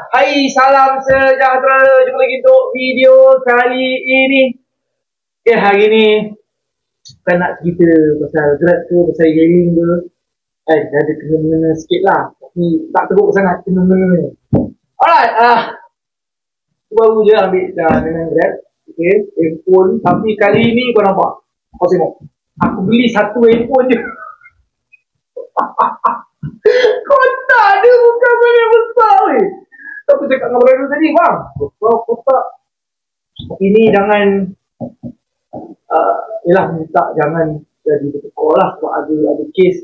Hai, salam sejahtera. Jumpa lagi untuk video kali ini. Okay, hari ni bukan nak cerita pasal Grab ke, pasal gaming ke. Ada kena-mengena sikit lah. Tapi tak teruk sangat kena-mengena. Alright, baru je ambil dah dengan Grab. Okay, handphone. Tapi kali ni kau nampak. Kau tengok. Aku beli satu handphone je. Kotak dia bukan banyak besar weh. Aku cakap dengan brother tadi, bang, kotak. Tapi ni jangan yelah, minta jangan jadi bertukar lah. Sebab ada kes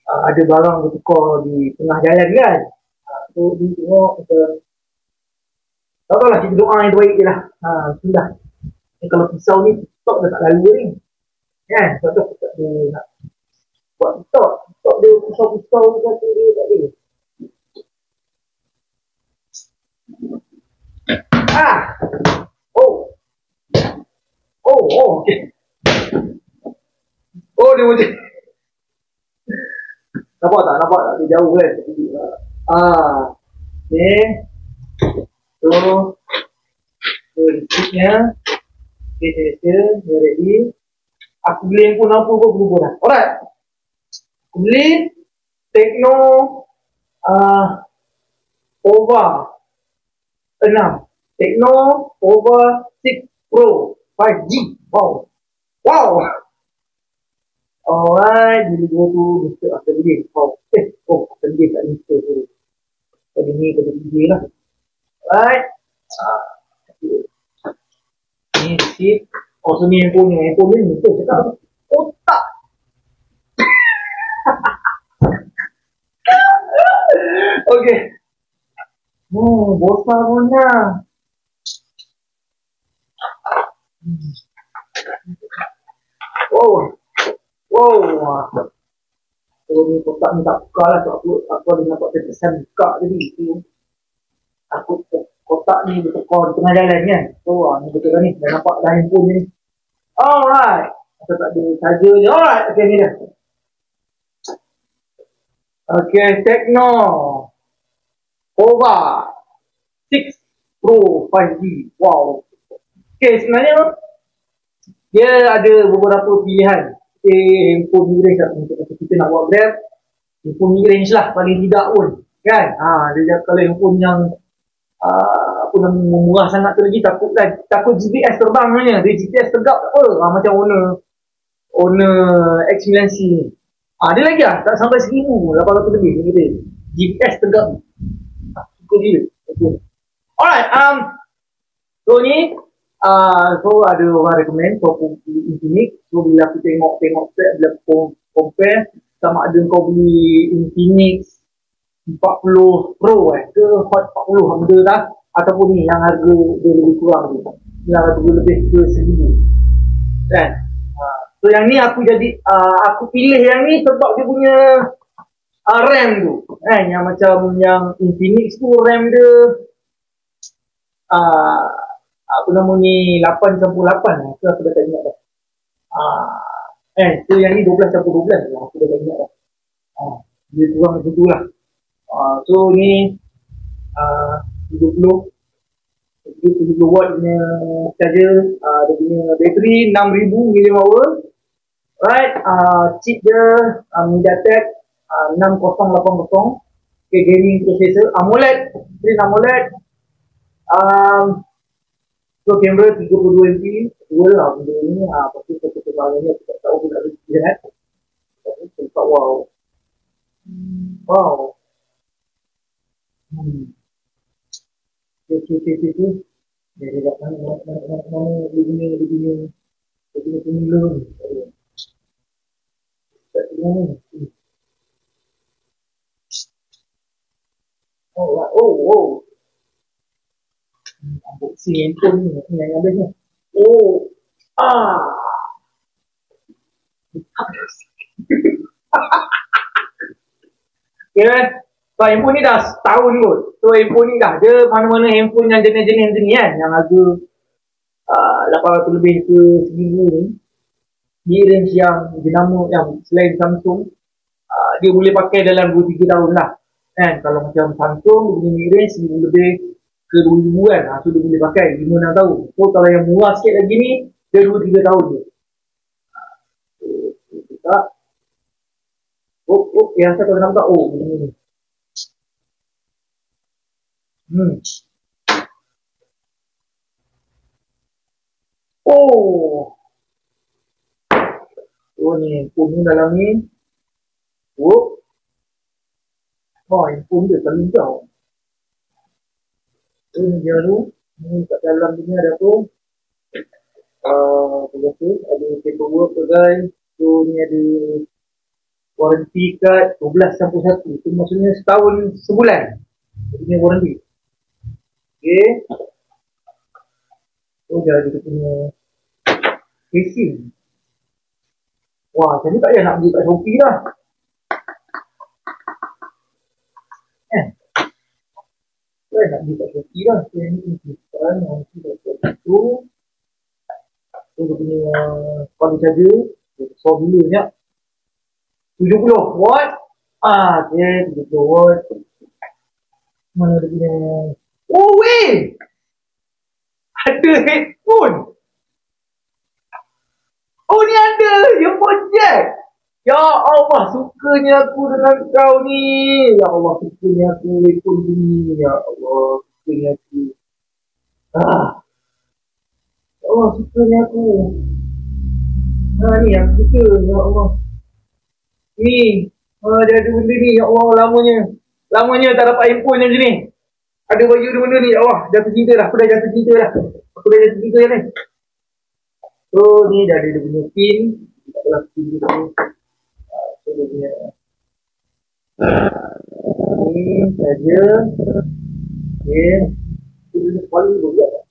ada barang bertukar di tengah jalan kan. So dia tengok kita, tak tahu lah, kita doa yang terbaik je lah. Sudah. Kalau pisau ni stok dah tak lalu ni kan. Sebab tu aku tak ada nak buat stok dia pisau-pisau ni kata dia tak ada. Okay. Dia macam nampak tak dia jauh kan. Ni so receipt-nya. Okay, dia ready. Aku beli handphone apa pun berubah dah. Alright, aku beli Tecno Pova 6, Tecno Pova 6 Pro 5G. Wow. Alright, bila gua tu mesti akan beli. Akan beli tak mesti tu. Tadi ni pada beli lah. Alright. Ni sikit. So ni handphone ni mesti cakap otak. Okay. Bosan punya. So ni kotak ni tak buka lah. Sebab aku ada nampak terkesan buka jadi tu. Aku kotak ni bertukar di tengah jalan kan. So ni betul lah ni. Dah nampak dah handphone ni. Alright. Atau tak ada saja je. Alright. Okay, ni dah. Okay, Tecno Pova 6 Pro 5G. Wow. Okay, sebenarnya dia ada beberapa pilihan. Handphone mid-range lah. Untuk kita nak buat Grab, handphone mid-range lah paling tidak pun kan. Dia kalau handphone yang murah sangat tu lagi takut GPS terbang sebenarnya. Dia GPS tegap tak apa. Macam Honor X9C ni. Dia lagi lah tak sampai 1,800 lebih ni kita. GPS tegap. Suka dia. Alright, so ni so ada orang recommend so aku beli Infinix. So bila aku tengok set, bila aku compare sama ada kau beli Infinix 40 Pro ke Hot 40 benda dah, ataupun ni yang harga dia lebih kurang tu, yang harga lebih ke 1,000 kan. So yang ni aku pilih yang ni sebab dia punya RAM tu kan. Yang macam yang Infinix tu RAM dia apa nama ni 8/8 lah. So aku dah tak ingat dah. So yang ni 12/12 lah. Aku dah tak ingat dah. Dia kurang macam tu lah. So ni 70 watt punya charger. Dia punya bateri 6,000 mAh. Right, chip dia MediaTek 6080. Okay, gaming processor AMOLED, screen AMOLED. So kamera 32MP. Dua lah benda ni. Pasti foto-foto ni aku tak tahu pun nak rezeki kan. Nampak wow. Okay. Dia dah mana dia punya pemula ni. Tak tahu ni. Unboxing handphone ni yang habis ni. Okay kan. So handphone ni dah setahun kot. So handphone ni dah, dia mana-mana handphone yang jenis-jenis macam ni kan, yang harga 800 lebih ke 1,000 ni, di range yang jenama yang selain Samsung, dia boleh pakai dalam 2-3 tahun lah. Kan kalau macam Samsung dia punya mid-range 1000 lebih ke 2000 kan. So dia boleh pakai 5-6 tahun. So kalau yang murah sikit lagi ni dia 2-3 tahun je. Tak. Yang saya kalau nampak ni. Hmm. Oh. Oh ni handphone ni dalam ni. Oh. Oh handphone dia terlalu jauh. Ini dia tu. Ni kat dalam ni ada tu. Biasa ada paperwork tu guys. So ni ada warranty card 12 sampai 1. Itu maksudnya setahun sebulan. Dia punya warranty. Okay. So dia ada punya casing. Wah, saya ni tak payah nak beli kat Shopee lah. Saya nak beli kat Shopee lah. Saya ni simpan nanti dapat itu. So dia punya power charger. Besar bila ni. 70 watt. Okay, 70 watt. Mana dia punya. Oh weh. Ada headphone. Oh ni ada. Earphone jack. Ya Allah, sukanya aku dengan kau ni. Ya Allah, sukanya aku headphone ni. Ya Allah, sukanya aku. Ya Allah, sukanya aku. Ni aku suka. Ya Allah. Ni. Dia ada benda ni. Ya Allah, lamanya. Lamanya tak dapat handphone macam ni. Ada baju benda ni. Ya Allah, jatuh cinta dah. Aku dah jatuh cinta dah. Aku dah jatuh cinta ni. So, ni dah ada dia punya pin. Tak adalah pin dia tu. So, dia punya. Ni saja. Okay. Ini dia kepala ni berat tak?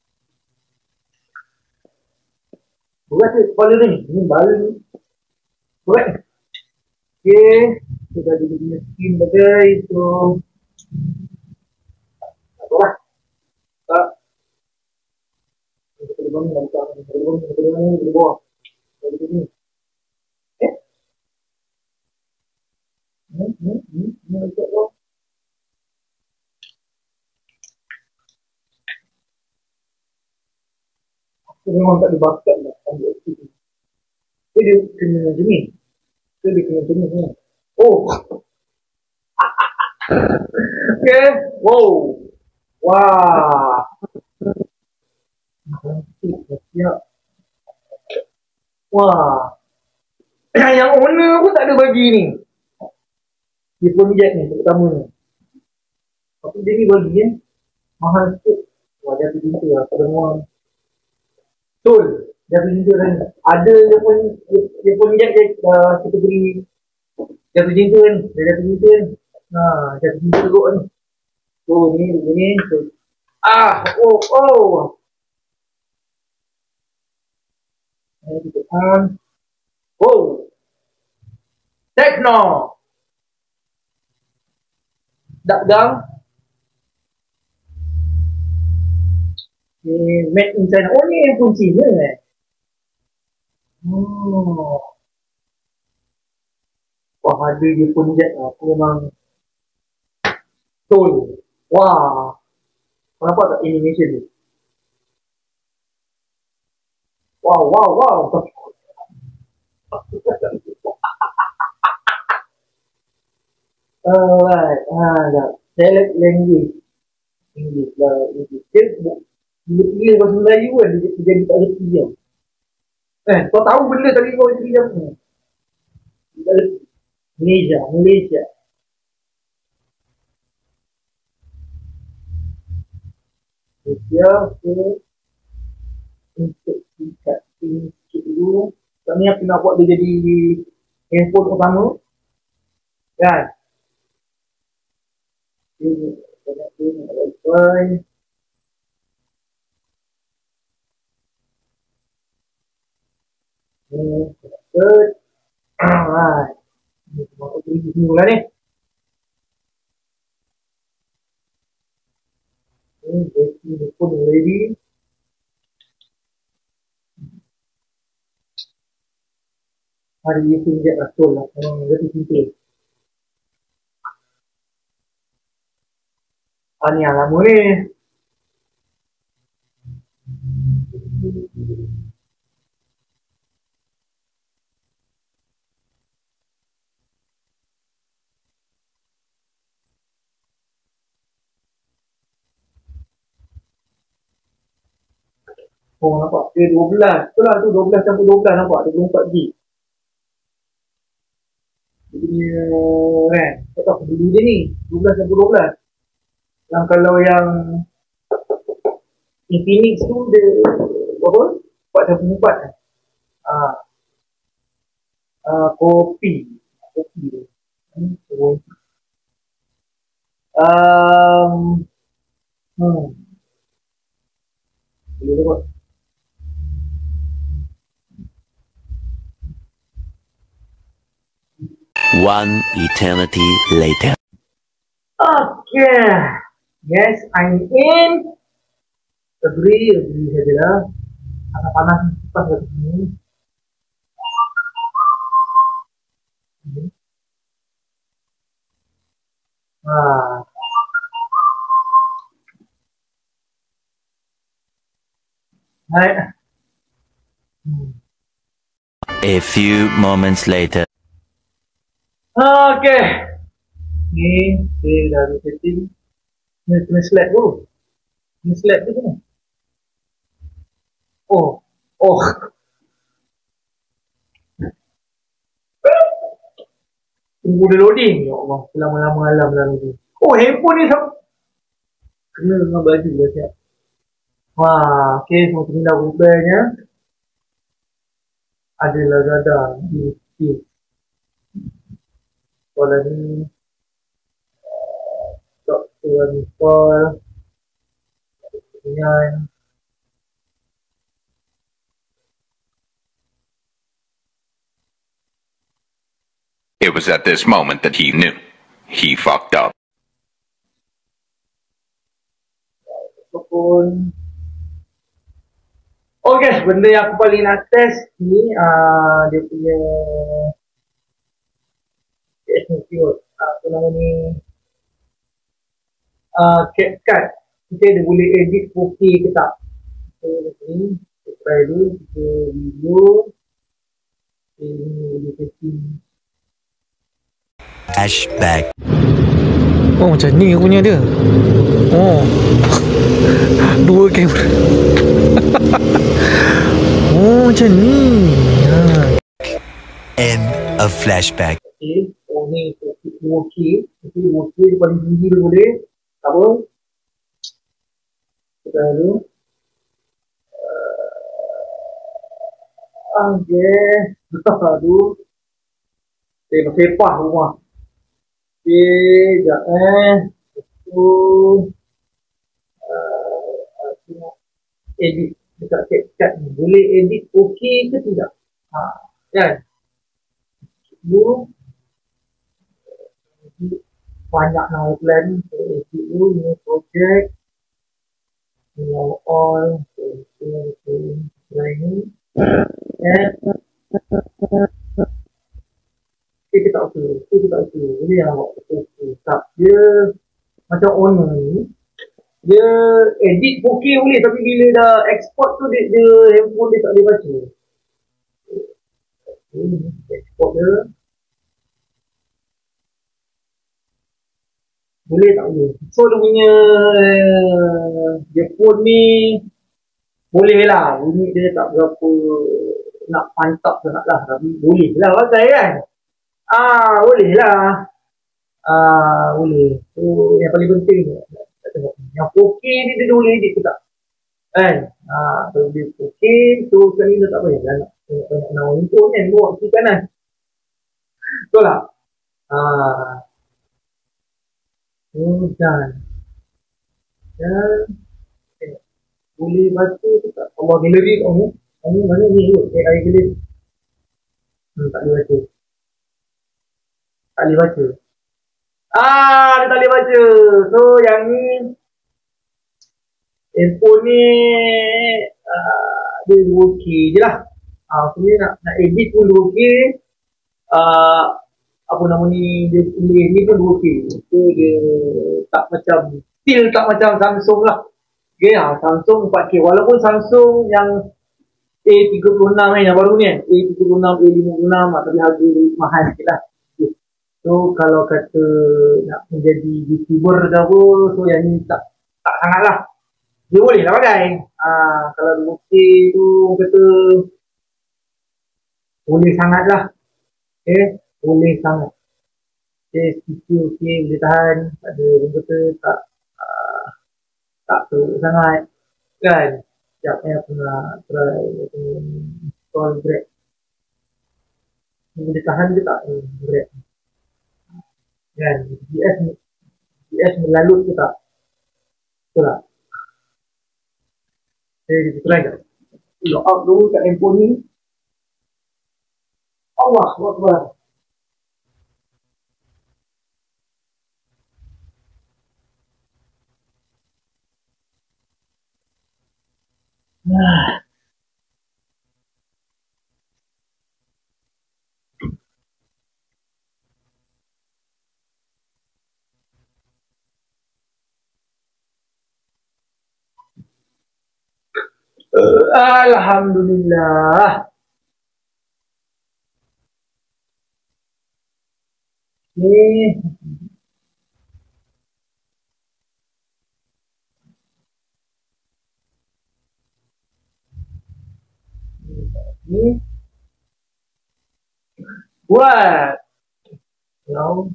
Berat ke kepala ni? Ni bala ni. Berat ni. Okay. So, dah ada dia punya pin bagai. So, tak apa lah. Tak. Kita boleh bangun. Kita boleh bangun. Kita boleh bangun. Kita boleh bawah. Kita boleh bangun. Ni dekat bawah. Aku memang tak ada bakat lah ambil aktif. Dia kena macam ni. Dia kena macam ni. Oh. Okay. Wow. Wah. Siap. Wah. Yang owner pun tak ada bagi ni. Dia pun jet ni. Pertama ni. Tapi dia ni bagi mahal sikit. Wah, dia pintu lah. Pada orang. Betul. Dia pintu kan. Ada dia pun jet dia kategori jatuh cinta ni. Dia jatuh cinta ni. Jatuh cinta teruk ni. Oh ni begini. Oh. Kita on. Oh. Tekno. Dak gang. Ni made in China. Oh ni pun Cina Oh. Wah ada dia pun jet lah. Aku memang betul. Wah. Kau nampak tak animation ni? Wow. Alright. Dah. Select language. English lah. Dia bila pilih bahasa Melayu kan, dia jadi tak reti je. Kau tahu benda tadi kau jadi jam ni. Malaysia. So, untuk tingkat sikit dulu. Kami aku nak buat dia jadi handphone utama. Kan? Ini banyak tu nak wifi. Ini connected. Alright. Ini semua okey semula ni. Ini jadi phone ready. Hari ini pun dia betul lah. Memang jadi simple. Ni yang lama ni. Oh, nampak? Dia 12. Betul lah tu, 12 campur 12 nampak? 24 gig. Dia punya kan? Tak tahu aku beli dia ni. 12 campur 12. Yang kalau yang Infinix tu dia berapa? 4 campur 4 kan? Kopi. Kopi tu. Boleh dapat. One eternity later. Okay. Yes, I'm in. Agree saja lah. Panas pas kat sini. Hai. A few moments later. Okay. Ni saya dah ada setting. Ni kena select dulu. Kena select tu kena. Oh. Tunggu dia loading. Ya Allah. Lama-lama alam dah loading. Oh, handphone ni kena dengan baju dah siap. Okay. Semua tinggal rubahnya. Adalah radar. Kalau ni Dr. Nicole dengan It was at this moment that he knew. He fucked up. Okay, benda yang aku paling nak test ni dia punya apa nama ni CapCut. Okay, dia boleh edit 4K ke tak. So, ni kita try dulu. Kita video ini boleh setting. Flashback. Oh, macam ni punya dia. Oh. Dua kamera. Oh, macam ni. End of flashback. Okay. Oh, ni 2K. Okay, 2K dia paling tinggi dia boleh. Apa? Kita dulu. Okay. Aduh. Saya bersepah rumah. Okay, sekejap Itu edit dekat CapCut ni. Boleh edit okey ke tidak? Kan? Dulu banyak nama plan. Edit dulu, new project. New all. Ini. Kita tak okey. Ini yang awak okey. Dia macam owner ni. Dia edit 4K boleh, tapi bila dah export tu dia handphone dia tak boleh baca. Export dia. Boleh tak boleh. So dia punya dia phone ni boleh lah. Bunyi dia tak berapa nak pantap sangat lah. Tapi boleh lah pakai kan. Boleh lah. Boleh. So yang paling penting yang 4K ni dia boleh edit ke tak? Kan? Kalau dia 4K, so sekarang ni dah tak payah lah nak banyak nama handphone kan, bawa kiri kanan. Betul tak? Dan boleh baca ke tak? Allah gallery kamu. Kamu mana ni tu? AI gallery. Tak boleh baca. Tak boleh baca. Dia tak boleh baca. So yang ni handphone ni dia 2K je lah. Sebenarnya nak edit pun 2K. Apa nama ni, dia tulis ni pun 2K. So dia tak macam still tak macam Samsung lah. Okay, Samsung 4K. Walaupun Samsung yang A36 yang baru ni kan, A36, A56, tapi harga mahal sikit lah. Okay. So kalau kata nak menjadi YouTuber ke apa, so yang ni tak sangat lah. Dia boleh lah pakai. Kalau 2K tu kata boleh sangat lah. Okay, boleh sangat. Okay, CPU okay, boleh tahan. Tak ada orang kata tak teruk sangat. Kan? Sekejap aku nak try install Grab. Boleh tahan ke tak Grab? Kan? GPS melalut ke tak? Betul tak? Kita try tak? Log out dulu kat handphone ni. Allah Akbar. Alhamdulillah. Ni buat kalau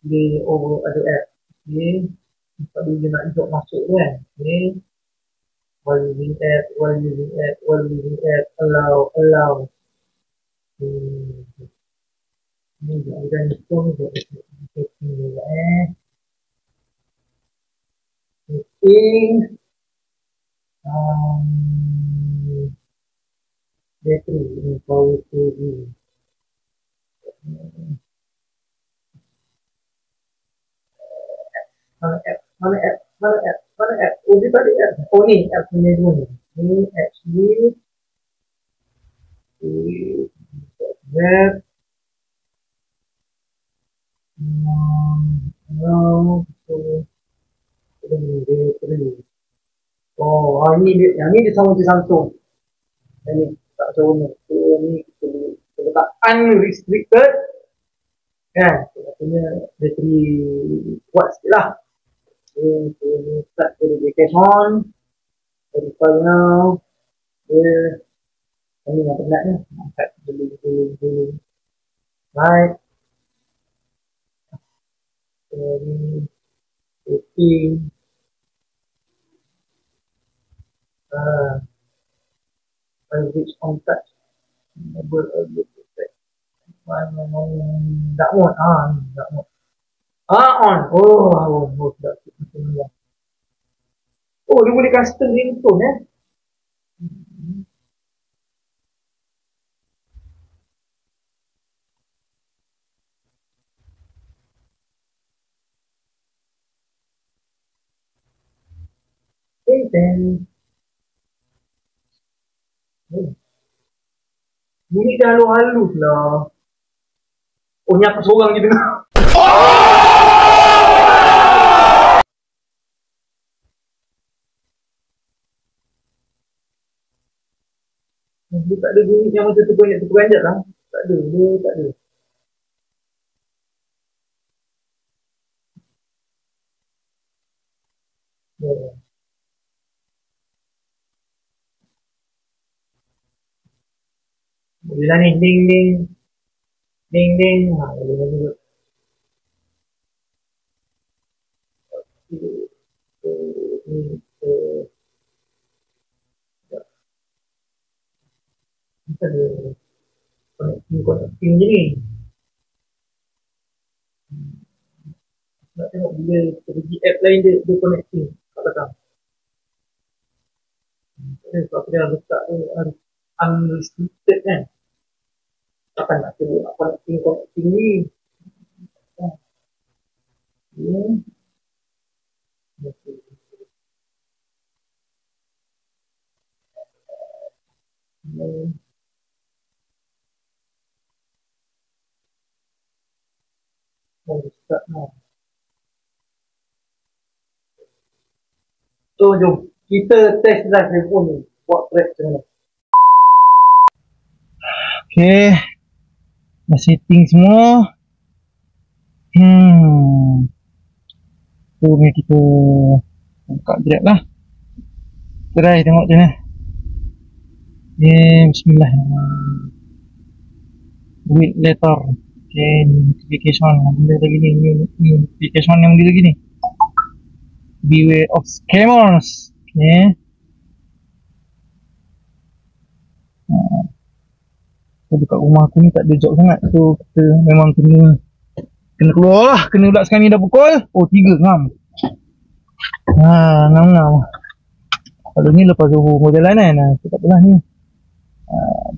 dia over ada app ni kalau dia nak jump masuk kan ni while using app allow ni jangan install ni setting juga setting battery power saving mana app oh dia tak ada app oh ni app punya dua ni apps ni web ini dia yang ni dia sama macam Samsung yang ni tak macam ni so yang ni kita letak unrestricted kan katanya bateri kuat sikit lah okay, start dari cash on verify now ini yang penat ni angkat dulu right ini setting reach on touch enable protect tak on tak on tak dia boleh custom ringtone bunyi dah halus lah ni aku seorang je dengar dia tak ada bunyi yang macam terperanjat lah tak ada dia tak ada boleh lah ni ding boleh lah juga kita ada connecting je ni nak tengok bila kita pergi app lain dia connecting kat belakang sebab dia letak tu unrestricted kan takkan nak tengok nak connecting ni Tak mau. So jom kita test drive telefon ni. Buat track macam mana. Okay, dah setting semua. So ni kita buka Grab lah. Try tengok macam mana. Okay, bismillahirrahmanirrahim. Wait later. Okay, notification benda lagi ni. Ni notification yang benda lagi ni. Beware of scammers. Okay. So dekat rumah aku ni tak ada job sangat. So kita memang kena keluar lah. Kena pula sekarang ni dah pukul 3 ngam. Ngam. Kalau ni lepas Zuhur mau jalan kan. So tak apalah ni.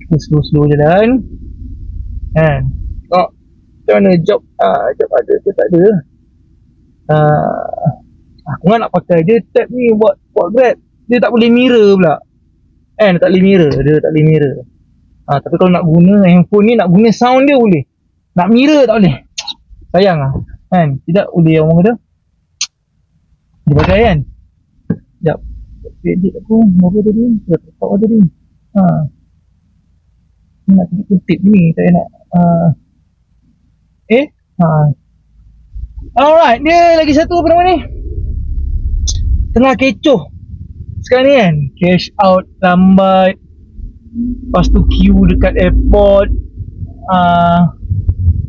Kita slow-slow jalan. Kan. Tengok macam mana job ada ke tak ada. Aku kan nak pakai dia tab ni buat Grab. Dia tak boleh mirror pula. Dia tak boleh mirror. Tapi kalau nak guna handphone ni, nak guna sound dia boleh. Nak mirror tak boleh. Sayang lah. Kan? Tidak boleh orang kata. Dia pakai kan? Sekejap. Edit aku. Berapa tadi? Berapa tadi? Ni nak tip ni. Saya nak alright. Dia lagi satu apa nama ni? Tengah kecoh sekarang ni kan. Cash out lambat. Lepas tu queue dekat airport.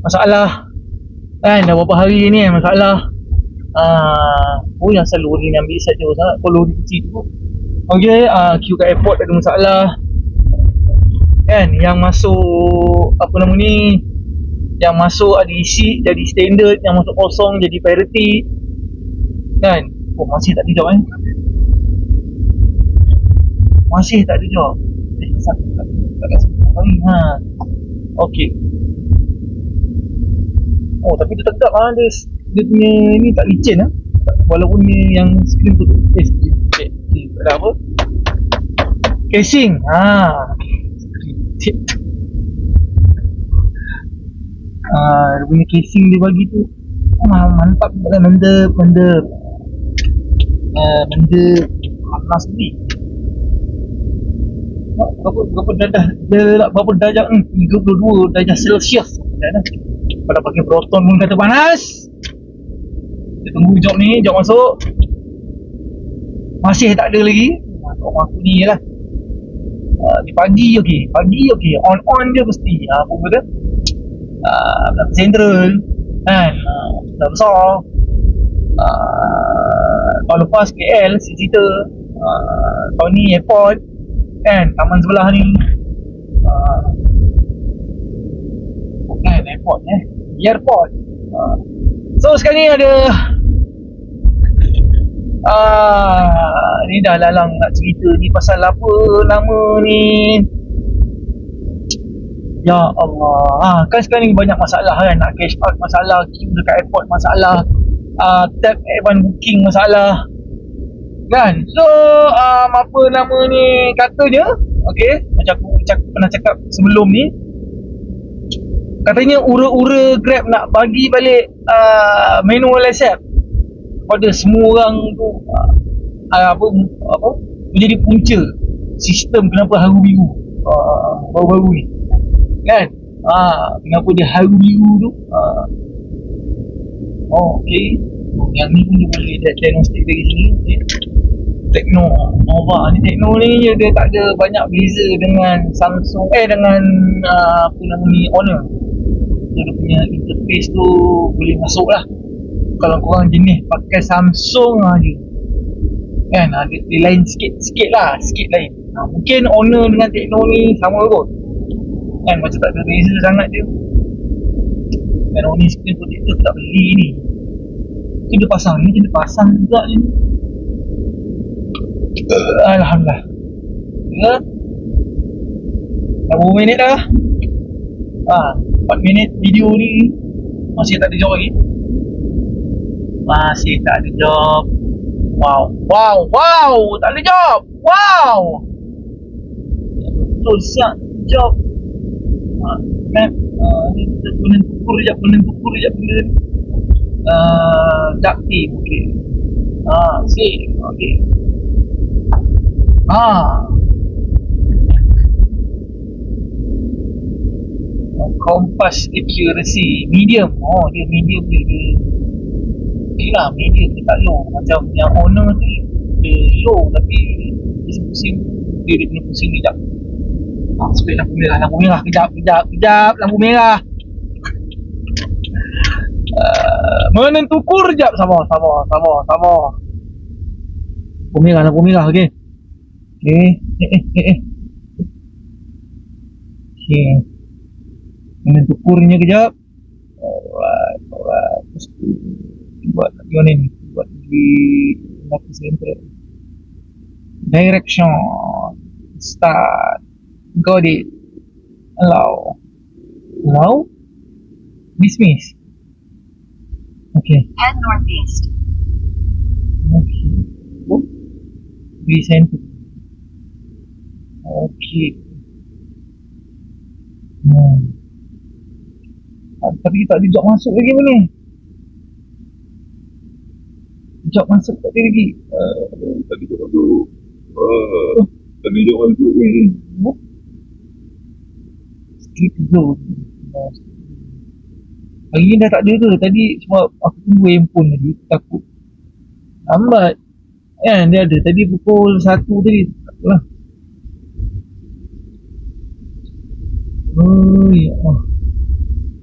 Masalah kan, dah berapa hari ni kan masalah. Yang selalu ni ambil saja sangat. Kalau di kecil tu okay, queue kat airport ada masalah kan. Yang masuk apa nama ni, yang masuk ada isi jadi standard, yang masuk kosong jadi priority kan. Masih tak ada job kan. Masih tak ada job. Tak kasi lagi. Okey. Tapi dia tegak lah. Dia punya ni tak licin lah. Walaupun ni yang screen tu ada apa? Casing. Dia punya casing dia bagi tu mantap. Mendep panas ni. Berapa darjah 32 darjah Celsius. Pada pakai Proton pun kata panas. Kita tunggu job ni, job masuk. Masih tak ada lagi. Rumah aku ni lah. Di pagi okey. On je mesti. Apa kata? Dalam Central kan. Dah besar. Tahun lepas KL cerita. Tahun ni airport kan, taman sebelah ni kan, airport so sekarang ni ada ni dah lalang nak cerita ni pasal apa lama ni. Ya Allah, kan sekarang ni banyak masalah kan. Nak cash out masalah, queue dekat airport masalah, tab advance booking masalah kan. So apa nama ni katanya, okay, macam aku pernah cakap sebelum ni, katanya ura-ura Grab nak bagi balik manual accept pada semua orang tu. Apa menjadi punca sistem kenapa haru biru baru-baru ni kan. Kenapa dia haru biru tu. Okay, yang ni pun dia boleh diagnostik dari sini. Okay. Nova ni ni dia tak ada banyak beza dengan Samsung dengan apa nama ni, Honor. So dia punya interface tu boleh masuk lah. Kalau korang jenis pakai Samsung je kan, dia lain sikit lain. Mungkin Honor dengan Tecno ni sama kot kan, macam tak ada beza sangat je kan. Honor screen protector tak beli ni, dia pasang juga je. Alhamdulillah. Ya. Dah berapa minit dah? 4 minit video ni. Masih tak ada job lagi. Wow, tak ada job. Wow. Betul siap job. Map ni kita pening tukur je. Duck team. Okay. Save. Okay. Compass accuracy medium. Dia medium dia. Okay lah, medium dia tak low. Macam yang owner tu dia low tapi pusing-pusing dia punya pusing ni. Sekejap. Sebab lampu merah. Kejap. Lampu merah. Menentukur jap. Sabar. Lampu merah, okey. Okey. Menentukurnya kejap. Alright. Buat lagi mana ni? Buat di lampu center. Direction. Start. Got it. Allow. Dismiss. Okay. Head northeast. Okay. Center. Okay. Tapi tak ada job masuk lagi mana? Job masuk tak ada lagi. Tak ada job masuk. Tak ada job masuk lagi. Skip zone. Hari ni dah tak ada ke? Tadi sebab aku tunggu handphone tadi. Takut lambat. Dia ada. Tadi pukul 1 tadi. Takutlah. Ya Allah.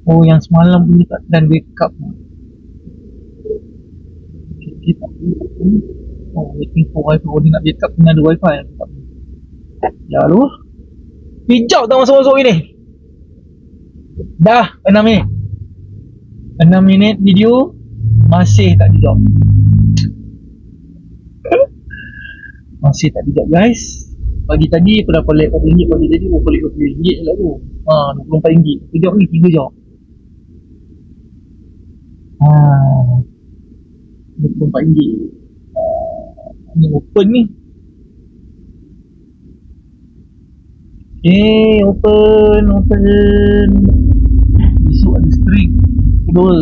Yang semalam punya tak dan backup. Okay, tak boleh. Waiting for wifi. Dia nak backup kena ada wifi. Ya lu. Hijau tak masuk-masuk ini. Dah 6 minit. 6 minit video masih tak dijawab. Masih tak dijawab guys. Pagi tadi aku dah collect RM40. Pagi tadi aku collect RM20 lah tu. RM24. Aku jawab ni 3 jawab. RM24. Ni open ni. Okay, open. Besok ada stream kedua.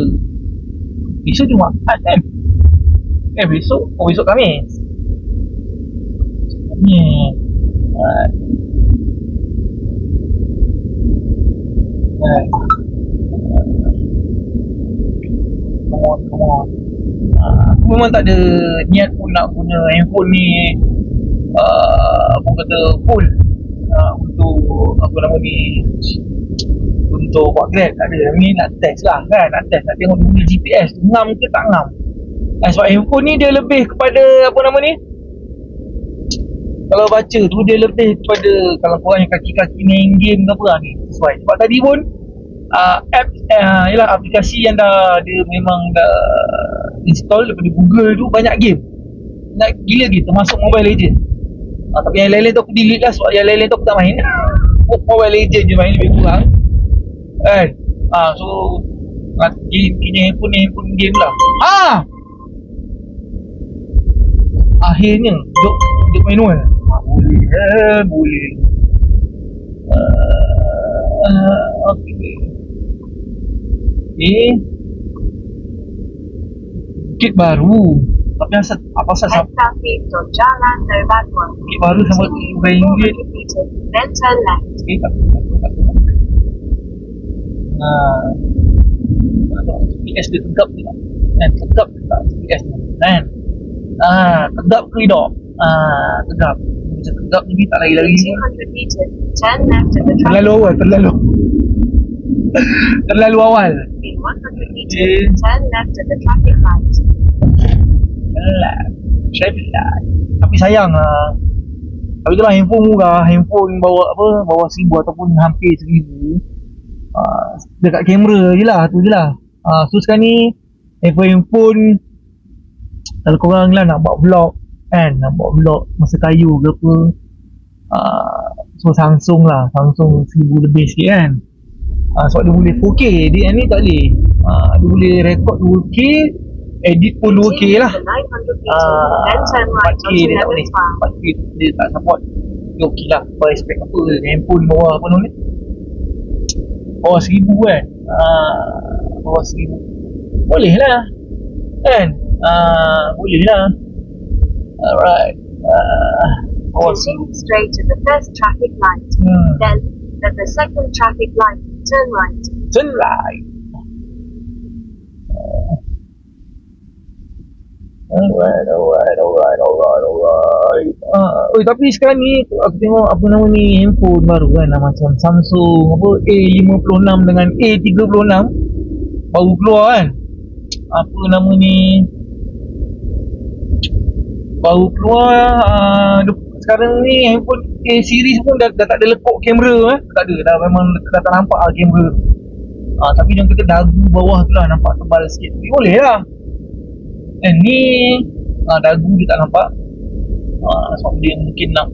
Besok Jumaat kan? Besok Khamis. Come on. Aku memang tak ada niat pun nak guna handphone ni apa kata full untuk apa nama ni, untuk buat Grab. Tak ada. Ni nak test lah kan, nak tengok dulu GPS ngam ke tak ngam. Sebab handphone ni dia lebih kepada apa nama ni, kalau baca tu dia lebih kepada kalau korang yang kaki-kaki main game ke apa ni sesuai. Sebab tadi pun apps yalah, aplikasi yang dia memang dah install daripada Google tu banyak game. Nak gila gitu, termasuk Mobile Legends. Tapi yang lain-lain tu aku delete lah sebab yang lain-lain tu aku tak main. Mobile Legends je main lebih kurang kan. So kini handphone game lah. Akhirnya duduk manual. Boleh. Bukit Baru. Tapi apa asal Bukit Baru sama RM2. Then turn left. GPS dia tegap ke tak? Tegap ke tak GPS ni? Tegap ke tidak? Tegap. Macam tegap ni tak lari-lari. 200 meters, turn left at the Terlalu awal. Terlalu awal. In 100 meters, turn left at the traffic light. Traffic light. Tapi sayang lah. Tapi itulah handphone murah. Handphone bawa 1,000 ataupun hampir 1,000. Dekat kamera je lah. Tu je lah. So sekarang ni handphone kalau korang lah nak buat vlog kan, nak buat vlog masa kayu ke apa, so Samsung 1,000 lebih sikit kan. Sebab dia boleh 4K. Dia ni tak boleh. Dia boleh record 2K, edit pun 2K lah. 4K dia tak boleh. 4K dia tak support. Dia ok lah. Kau expect apa handphone bawah apa ni, bawah 1,000 kan. Bawah 1,000 boleh lah. Kan? Boleh lah. Alright. Continue straight to the first traffic light. Then, at the second traffic light, turn right. Turn right. Alright. Tapi sekarang ni aku tengok apa nama ni, handphone baru kan, macam Samsung apa A56 dengan A36 baru keluar kan. Apa nama ni, baru keluar. Sekarang ni handphone A series pun dah tak ada lekuk kamera tak ada, dah memang dah tak nampak kamera. Tapi yang kita dagu bawah tu lah nampak tebal sikit. Boleh lah. Dan ni dagu dia tak nampak. Sebab dia mungkin nak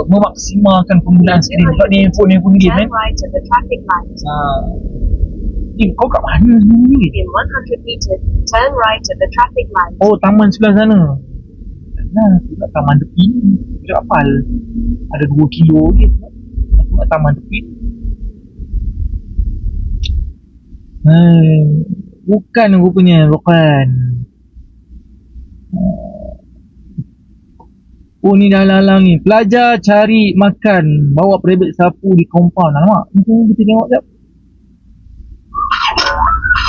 memaksimalkan penggunaan skrin. Sebab ni handphone game kan. Turn right at the traffic light. Kau kat mana ni? In 100 meters, turn right at the traffic light. Oh, taman sebelah sana. Aku kat taman tepi ni. Aku tak hafal. Ada 2 kilo je. Aku kat taman tepi. Bukan rupanya, bukan. Oh, ni dah lalang ni. Pelajar cari makan, bawa peribet sapu di compound. Nampak? Mungkin kita tengok sekejap.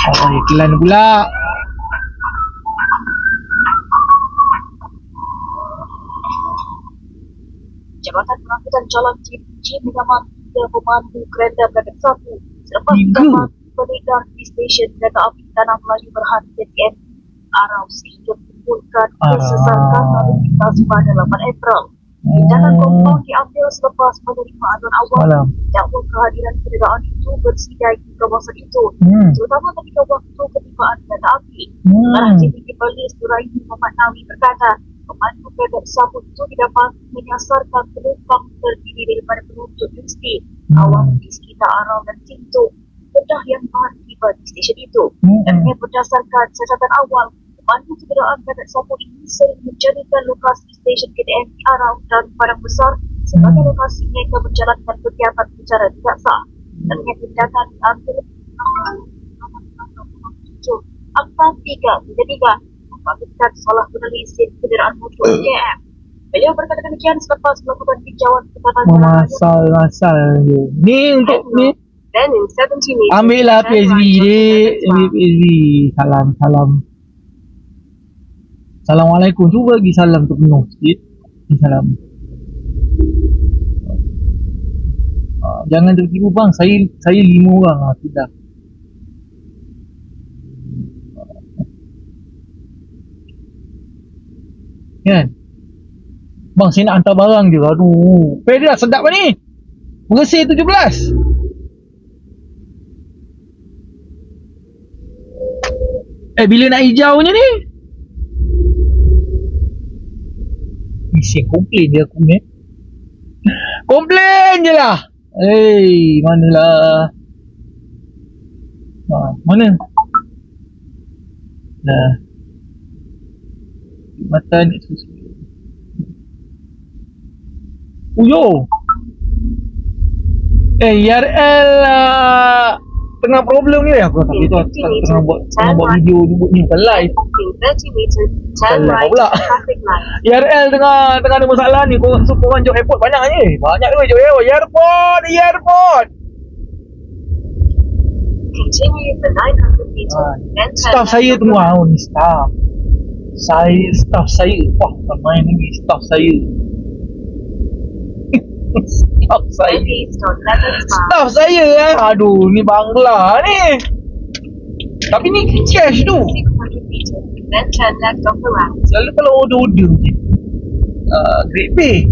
Oh, iklan pula. Jabatan Pengangkutan Jalan JPJ mengamankan 3 pemandu kereta peribet sapu. Selepas mendapat beredar di stesen kereta api Tanah Melayu Berhad KTM Arau sehingga menimbulkan kesesakan lalu lintas pada 8 April. Tindakan kompaun diambil selepas menerima aduan awal dakwa kehadiran kenderaan itu bersidai di kawasan itu, terutama ketika waktu ketimpangan kereta api. Arah JPJ Perlis Nuraini Muhammad Nawi berkata, pemandu peribet sapu itu didapat menyasarkan penumpang terdiri daripada penuntut universiti, awam di sekitar Arau dan Tintu, bedah yang baru tiba di stesen itu. Dan berdasarkan siasatan awal, pemandu kenderaan peribet sapu ini sering menjadikan lokasi stesen KTM di Arau dan Padang Besar sebagai lokasi mereka menjalankan kegiatan secara tidak sah. Dan tindakan diambil Akta 333 membangkitkan salah guna lesen kenderaan motor KTM. Beliau berkata demikian selepas melakukan tinjauan ketatan masal je. Ni untuk ni. Then in 70 meters, ambil lah PSV dek. Ambil PSV. Salam. Assalamualaikum. Cuba bagi salam tu penuh sikit. Salam. Jangan tertipu bang. Saya 5 orang. Sudah. Kan? Bang, saya nak hantar barang je. Aduh. Pedal sedap lah ni. Bersih 17. Bila nak hijaunya ni? Isi komplain je aku ni. Komplain je lah. Manalah. Mana? Dah. Mata ni susu. Uyo. IRL tengah problem ni aku tak tahu tengah buat video ni bukan live. Pula IRL tengah ada masalah ni. Korang jauh airport banyak ni. Banyak tu jauh airport. Staff saya tengah ni staff saya. Wah, main ni staff saya. Staff saya aduh ni bangla ni. Tapi ni cash tu. Selalu kalau order je Great Pay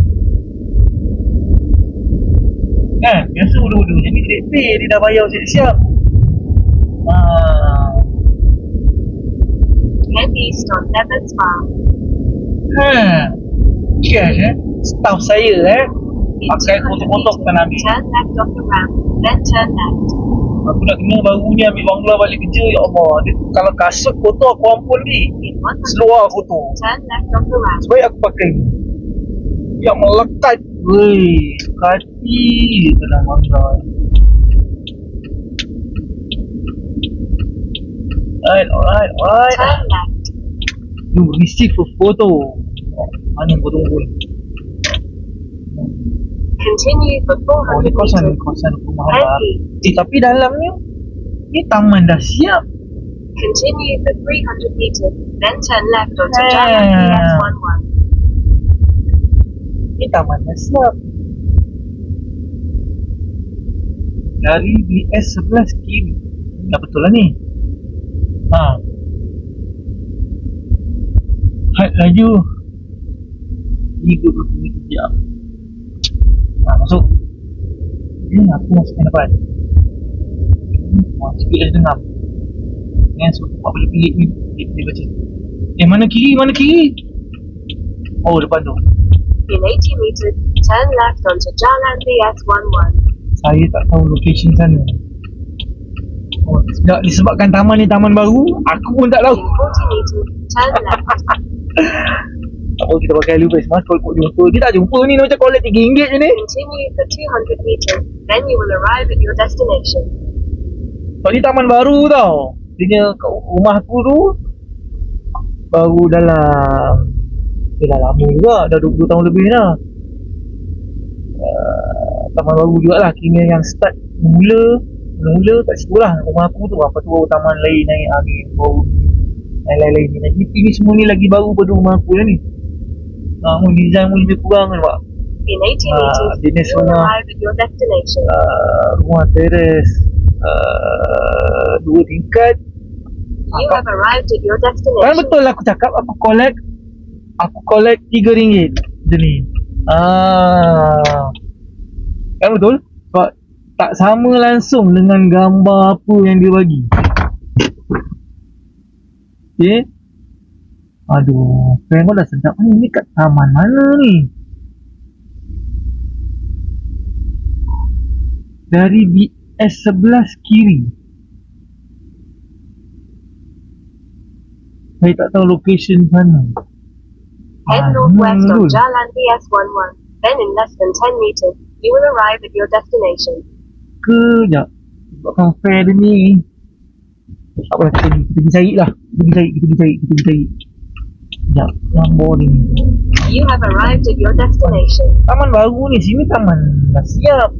kan, biasa order jadi Great Pay dia dah bayar siap-siap. Cash staff saya pakai kotor-kotor kita nak ambil. Aku nak kena baru ni ambil bangla balik kerja. Ya Allah, kalau kasut kotor aku ampun ni. Seluar kotor. Sebab aku pakai ni yang melekat. Weh, kati kena bangla. Alright. Turn left. You receive a photo. Mana foto pun? Continue for Oh, 400 ni meters. kawasan perumahan lah. Head east. Tapi dalamnya ni taman dah siap. Continue for 300 meters. Then turn left onto Jalan PS11. Ni taman dah siap. Dari BS11 kiri. Dah betul lah ni. Had laju 30 minit jam. Masuk. Aku masukkan depan. Sikit dah dengar. Yang sebab buat pilih-pilih ni dia baca. Mana kiri? Oh, depan tu. In 80 meters, turn left onto Jalan PS11. Saya tak tahu location sana. Oh, disebabkan taman ni taman baru, aku pun tak tahu. In 40 meters, turn left. Tak tahu kita pakai Alubes mas, kalau kau jumpa. Dia tak jumpa ni, macam collect RM3 je ni. Continue for 200 meters. Then you will arrive at your destination. Sebab ni taman baru tau. Dia kat rumah aku tu baru dalam dah lama juga, dah 20 tahun lebih dah. Taman baru jugalah, kira yang start mula kat situ lah rumah aku tu. Apa tu baru taman lain naik angin, baru lain-lain ni. Ini semua ni lagi baru pada rumah aku lah ni. Design pun lebih kurang kan pak. In 80 meters, you will arrive at your destination. Rumah teres 2 tingkat. You have arrived at your Kan destination. betul lah aku cakap, aku collect RM3 je ni. Kan betul? Sebab tak sama langsung dengan gambar apa yang dia bagi. Okay. Aduh, friend kau dah sedap ni. Ni kat taman mana ni? Dari BS11 kiri. Saya tak tahu location sana. Head northwest on Jalan PS11. Then in less than 10 meters, you will arrive at your destination. Sekejap. Sebabkan fair dia ni. Tak apa, kita pergi cari lah. Kita pergi cari. Sekejap, nombor ni. You have arrived at your destination. Taman baru ni, sini taman dah siap.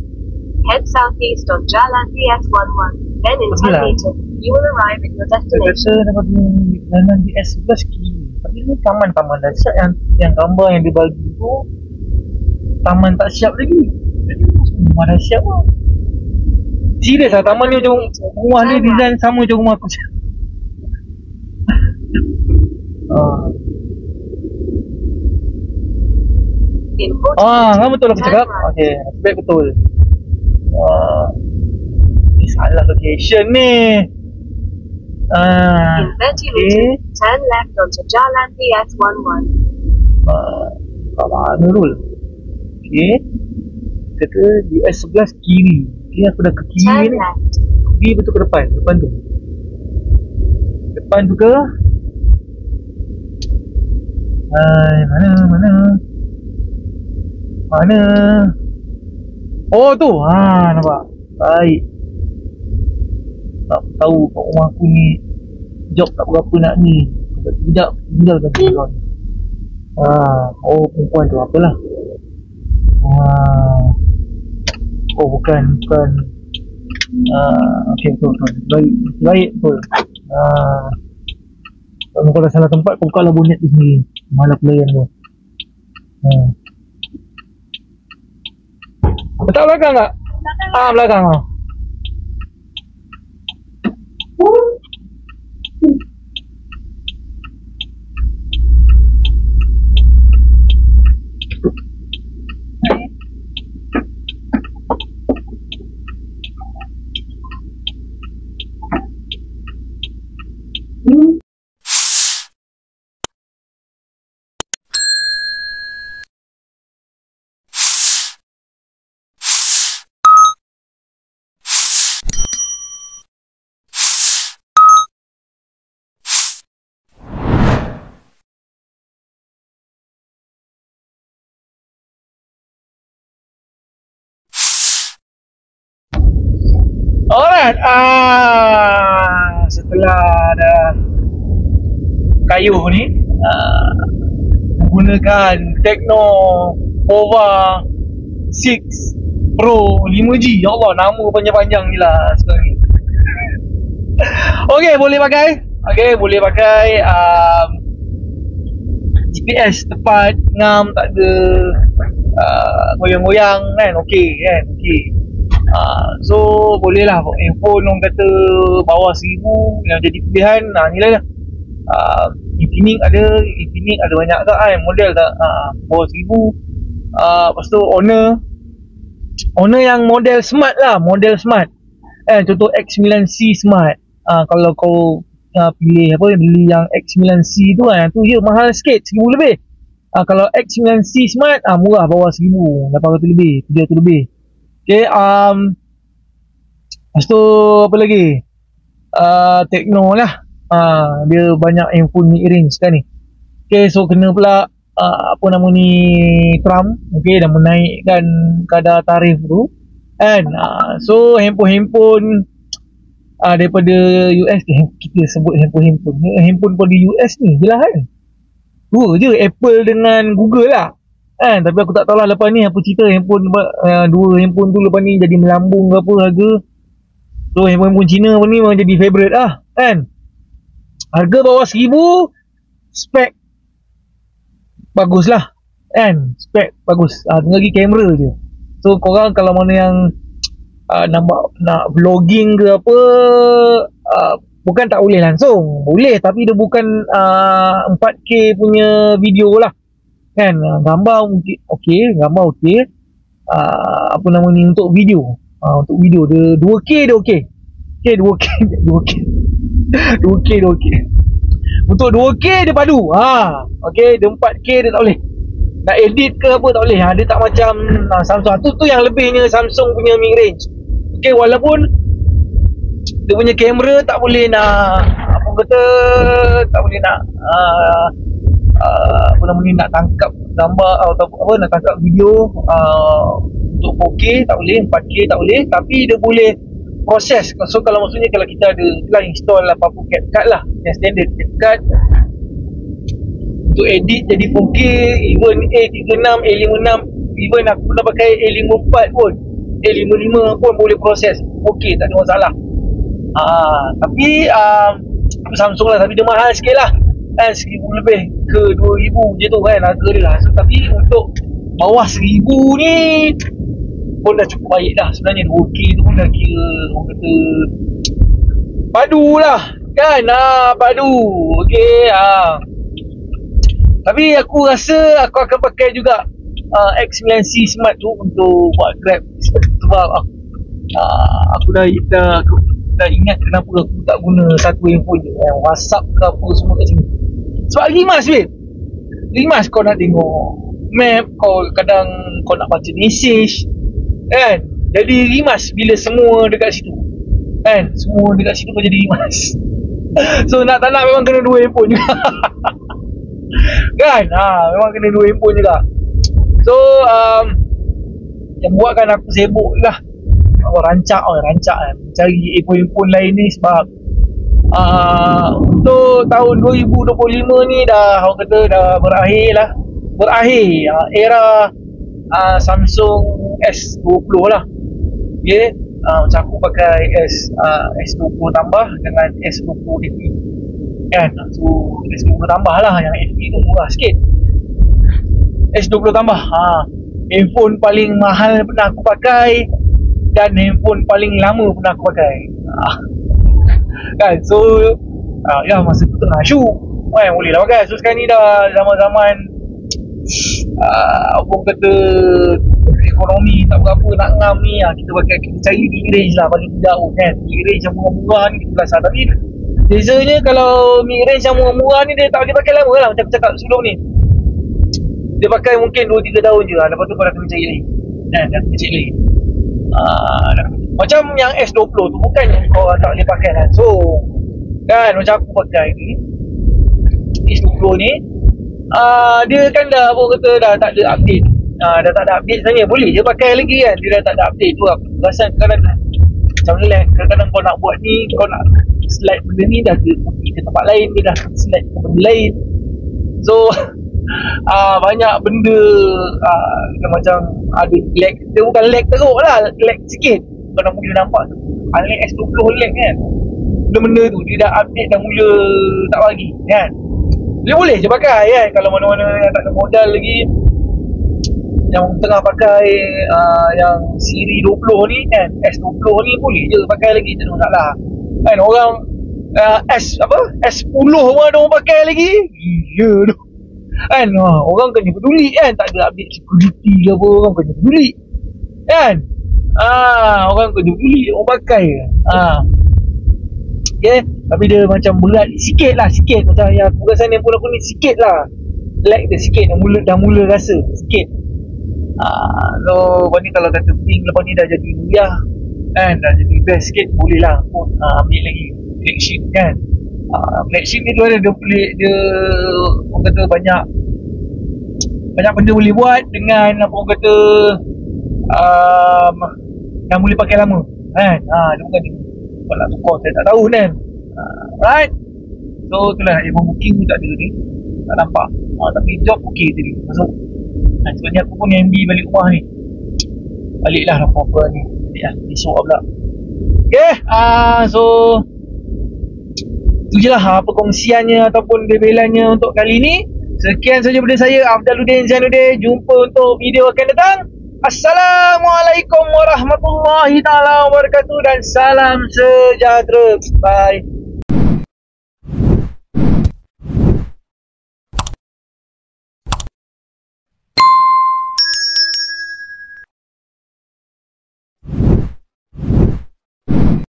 Head southeast on Jalan PS11. Then in 10 meters, you will arrive at your Dia destination. kata dapat jalan BS11 kiri. Tapi ni taman-taman dah siap. Yang gambar yang dia bagi tu taman tak siap lagi. Jadi semua dah siap lah. Serius lah, taman ni macam rumah dia design sama macam rumah aku. In 40 Kan betul aku turn cakap. right. Okay, baik betul. Ni salah location ni. In 30 meters, turn left onto Jalan PS11. Kat mana dulu? Okay. Kata BS11 kiri. Okay, aku dah ke kiri Turn ni. left. Kiri betul ke depan? Depan tu. Depan tu ke? Mana? Oh tu. Nampak. Baik. Tak tahu kat rumah aku ni job tak berapa nak ni. Sekejap tinggalkan dia. Oh perempuan tu apalah. Oh bukan. Okay betul. Baik betul. Kalau kau dah salah tempat, kau buka lah bonet tu sendiri. Malah pelayan tu. Letak belakang tak? Belakang lah. Alright, setelah dah kayuh ni menggunakan Tecno Pova 6 Pro 5G. Ya Allah, nama panjang-panjang je lah sekarang ni. Okay, boleh pakai GPS tepat, ngam, tak ada goyang-goyang kan. Okay. So boleh lah. Handphone orang kata bawah 1000 yang jadi pilihan. Ni lah Infinix ada banyak tak kan model tak, bawah 1000. Lepas tu Honor yang model smart lah, contoh X9C smart. Kalau kau pilih beli yang X9C tu kan, tu je mahal sikit, 1000 lebih. Kalau X9C smart murah, bawah 1000, 800 lebih, 700 lebih. Okay, lepas tu apa lagi, Tecno lah. Dia banyak handphone mid-range kan ni. Okay, so kena pula Trump, okay, dah menaikkan kadar tarif tu kan. So handphone daripada US, kita sebut handphone pada US ni je lah kan. Dua je, Apple dengan Google lah kan. Tapi aku tak tahu lah lepas ni apa cerita handphone, dua handphone tu lepas ni jadi melambung ke apa harga. So handphone Cina pun ni memang jadi favourite lah kan. Harga bawah 1000, spek bagus lah kan, spek bagus. Tinggal lagi kamera je. So korang kalau mana yang nak vlogging ke apa, bukan tak boleh langsung, boleh, tapi dia bukan 4K punya video lah kan. Gambar okey, untuk video, dia 2K dia okey. 2K dia okey. Untuk 2K dia padu. Okey, dia 4K dia tak boleh. Nak edit ke apa tak boleh. Dia tak macam Samsung. Tu yang lebihnya Samsung punya mid range. Okey, walaupun dia punya kamera tak boleh nak tak boleh nak nak tangkap gambar atau nak tangkap video untuk 4K tak boleh, 4K tak boleh, tapi dia boleh proses. So kalau maksudnya kalau kita ada install apa-apa CapCut lah, yang standard CapCut untuk edit jadi 4K, even A36, A56, even aku pernah pakai A54 pun, A55 pun boleh proses 4K, tak ada masalah. Tapi Samsung lah, tapi dia mahal sikit lah kan, 1000 lebih ke 2000 je tu kan harga dia lah. So, tapi untuk bawah 1000 ni pun dah cukup baik dah sebenarnya. 2K tu pun dah kira orang kata padu lah kan. Padu. Okay. Tapi aku rasa aku akan pakai juga X9C Smart tu untuk buat Grab. Sebab aku dah ingat kenapa aku tak guna satu handphone je, WhatsApp ke apa semua kat sini. Sebab rimas babe, rimas kau nak tengok map, kadang kau nak baca message kan, jadi rimas bila semua dekat situ kan, semua dekat situ kau jadi rimas. So nak tak nak memang kena dua handphone juga kan, memang kena dua handphone juga. So yang buatkan aku sibuk lah, aku rancak cari handphone lain ni. Sebab untuk tahun 2025 ni dah orang kata dah berakhir era Samsung S20 lah. Okay, macam aku pakai S20 tambah dengan S20 FE kan. So S20 tambah lah, yang FE tu murah sikit. S20 tambah handphone paling mahal pernah aku pakai dan handphone paling lama pernah aku pakai kan. So ya masa tu tengah shoot kan, boleh lah pakai. So sekarang ni dah zaman-zaman apa kata ekonomi tak berapa nak ngam ni, kita cari mid-range lah paling tidak kan. Mid-range yang murah-murah ni kita belasah. Tapi bezanya kalau mid-range yang murah-murah ni dia tak boleh pakai lama lah. Macam aku cakap sebelum ni, dia pakai mungkin 2-3 tahun je lah, lepas tu kau dah kena cari lagi kan, dah kena cari lagi. Macam yang S20 tu bukan yang kau tak boleh pakai lah. So kan macam aku pakai ni S20 ni, dia kan dah apa kata dah tak ada update, dah tak ada update sebenarnya, boleh je pakai lagi kan. Dia dah tak ada update tu, aku perasan kadang-kadang macam ni lah. Kadang-kadang kau nak buat ni, kau nak slide benda ni, dah pergi ke tempat lain, dia dah slide ke benda lain. So banyak benda dia macam ada lag. Dia bukan lag teruk lah, lag sikit. Kau dah mula nampak tu Alien S20 lag kan, benda-benda tu dia dah update, dah mula tak bagi kan. Dia boleh je pakai kan, kalau mana-mana yang tak ada modal lagi, yang tengah pakai yang siri 20 ni kan, S20 ni boleh je pakai lagi, tak ada masalah kan. Orang S10 pun ada orang pakai lagi, gila tu kan. Orang kena peduli kan, tak ada update security ke apa, orang kena peduli kan. Orang kena peduli, orang pakai okay. Tapi dia macam berat sikit lah, sikit macam yang aku rasa ni pun aku ni sikit lah lag dia sikit, dah mula rasa sikit. So lepas ni kalau kata ping lepas ni dah jadi mulia kan, dah jadi best sikit, boleh lah pun ambil lagi flagship kan. Flagship ni tu ada dia pelik, dia orang kata banyak benda boleh buat dengan apa orang kata yang boleh pakai lama kan. Dia bukan ni kalau nak tukar saya tak tahu kan. Right, so itulah event booking pun tak ada ni, tak nampak. Tapi job okey tadi masuk. Sebenarnya aku pun MB balik rumah ni, baliklah apa-apa ni besok pula. Okay, so itu je lah perkongsiannya ataupun bebelannya untuk kali ni. Sekian saja daripada saya, Afdaluddin Zainuddin. Jumpa untuk video akan datang. Assalamualaikum warahmatullahi taala wabarakatuh dan salam sejahtera. Bye.